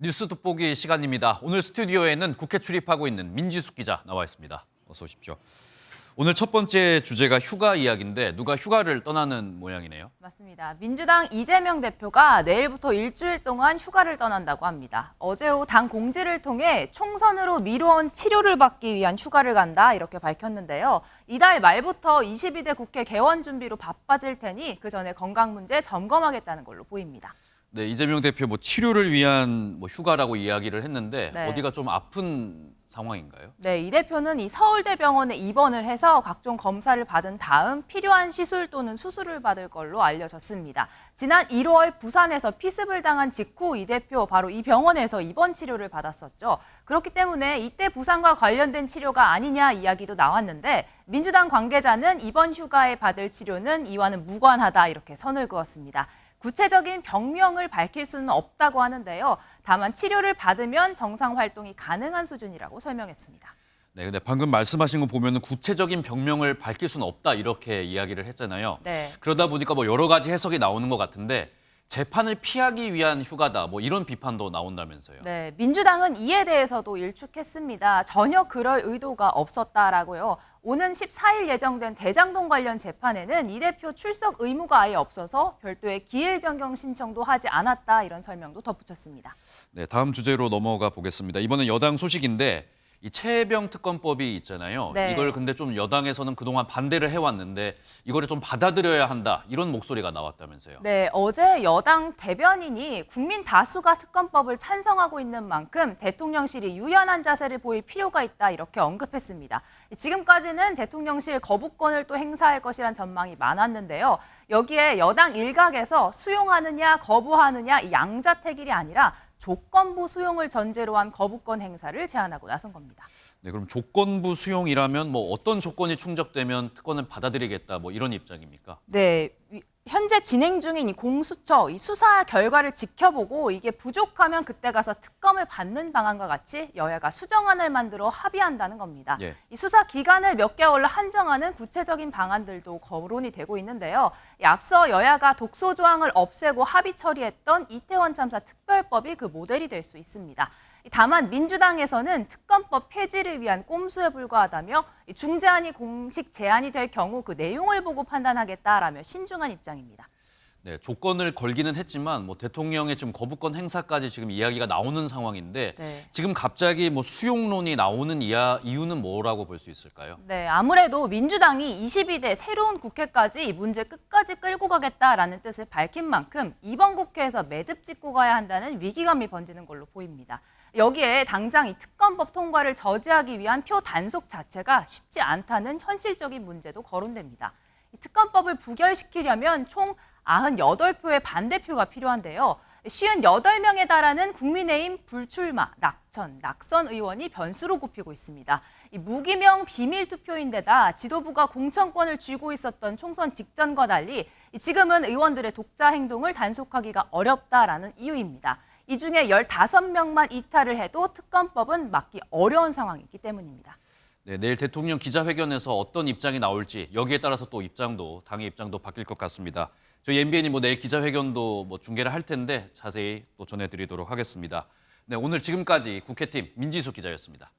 뉴스 돋보기 시간입니다. 오늘 스튜디오에는 국회 출입하고 있는 민지숙 기자 나와 있습니다. 어서 오십시오. 오늘 첫 번째 주제가 휴가 이야기인데 누가 휴가를 떠나는 모양이네요. 맞습니다. 민주당 이재명 대표가 내일부터 일주일 동안 휴가를 떠난다고 합니다. 어제 오후 당 공지를 통해 총선으로 미뤄온 치료를 받기 위한 휴가를 간다 이렇게 밝혔는데요. 이달 말부터 22대 국회 개원 준비로 바빠질 테니 그 전에 건강 문제 점검하겠다는 걸로 보입니다. 네, 이재명 대표 치료를 위한 휴가라고 이야기를 했는데 네. 어디가 좀 아픈 상황인가요? 네, 이 대표는 이 서울대병원에 입원을 해서 각종 검사를 받은 다음 필요한 시술 또는 수술을 받을 걸로 알려졌습니다. 지난 1월 부산에서 피습을 당한 직후 이 대표 바로 이 병원에서 입원 치료를 받았었죠. 그렇기 때문에 이때 부상과 관련된 치료가 아니냐 이야기도 나왔는데 민주당 관계자는 이번 휴가에 받을 치료는 이와는 무관하다 이렇게 선을 그었습니다. 구체적인 병명을 밝힐 수는 없다고 하는데요. 다만 치료를 받으면 정상 활동이 가능한 수준이라고 설명했습니다. 네, 근데 방금 말씀하신 거 보면은 구체적인 병명을 밝힐 수는 없다 이렇게 이야기를 했잖아요. 네. 그러다 보니까 여러 가지 해석이 나오는 것 같은데 재판을 피하기 위한 휴가다 이런 비판도 나온다면서요. 네, 민주당은 이에 대해서도 일축했습니다. 전혀 그럴 의도가 없었다라고요. 오는 14일 예정된 대장동 관련 재판에는 이 대표 출석 의무가 아예 없어서 별도의 기일 변경 신청도 하지 않았다 이런 설명도 덧붙였습니다. 네, 다음 주제로 넘어가 보겠습니다. 이번엔 여당 소식인데 이 최혜병 특검법이 있잖아요. 네. 이걸 근데 좀 여당에서는 그동안 반대를 해왔는데 이거를 좀 받아들여야 한다 이런 목소리가 나왔다면서요. 네, 어제 여당 대변인이 국민 다수가 특검법을 찬성하고 있는 만큼 대통령실이 유연한 자세를 보일 필요가 있다 이렇게 언급했습니다. 지금까지는 대통령실 거부권을 또 행사할 것이란 전망이 많았는데요. 여기에 여당 일각에서 수용하느냐 거부하느냐 이 양자택일이 아니라 조건부 수용을 전제로 한 거부권 행사를 제안하고 나선 겁니다. 네, 그럼 조건부 수용이라면 어떤 조건이 충족되면 특권을 받아들이겠다 이런 입장입니까? 네, 현재 진행 중인 이 공수처 이 수사 결과를 지켜보고 이게 부족하면 그때 가서 특검을 받는 방안과 같이 여야가 수정안을 만들어 합의한다는 겁니다. 예. 이 수사 기간을 몇 개월로 한정하는 구체적인 방안들도 거론이 되고 있는데요. 앞서 여야가 독소 조항을 없애고 합의 처리했던 이태원 참사 특별법이 그 모델이 될 수 있습니다. 다만 민주당에서는 특검법 폐지를 위한 꼼수에 불과하다며 중재안이 공식 제안이 될 경우 그 내용을 보고 판단하겠다라며 신중한 입장입니다. 네, 조건을 걸기는 했지만 대통령의 지금 거부권 행사까지 지금 이야기가 나오는 상황인데 네. 지금 갑자기 수용론이 나오는 이유는 뭐라고 볼 수 있을까요? 네, 아무래도 민주당이 22대 새로운 국회까지 이 문제 끝까지 끌고 가겠다라는 뜻을 밝힌 만큼 이번 국회에서 매듭 짓고 가야 한다는 위기감이 번지는 걸로 보입니다. 여기에 당장 이 특검법 통과를 저지하기 위한 표 단속 자체가 쉽지 않다는 현실적인 문제도 거론됩니다. 이 특검법을 부결시키려면 총 98표의 반대표가 필요한데요. 58명에 달하는 국민의힘 불출마, 낙선 의원이 변수로 꼽히고 있습니다. 이 무기명 비밀 투표인데다 지도부가 공천권을 쥐고 있었던 총선 직전과 달리 지금은 의원들의 독자 행동을 단속하기가 어렵다라는 이유입니다. 이 중에 15명만 이탈을 해도 특검법은 막기 어려운 상황이기 때문입니다. 네, 내일 대통령 기자회견에서 어떤 입장이 나올지 여기에 따라서 또 당의 입장도 바뀔 것 같습니다. 저희 MBN이 내일 기자회견도 중계를 할 텐데 자세히 또 전해드리도록 하겠습니다. 네, 오늘 지금까지 국회팀 민지숙 기자였습니다.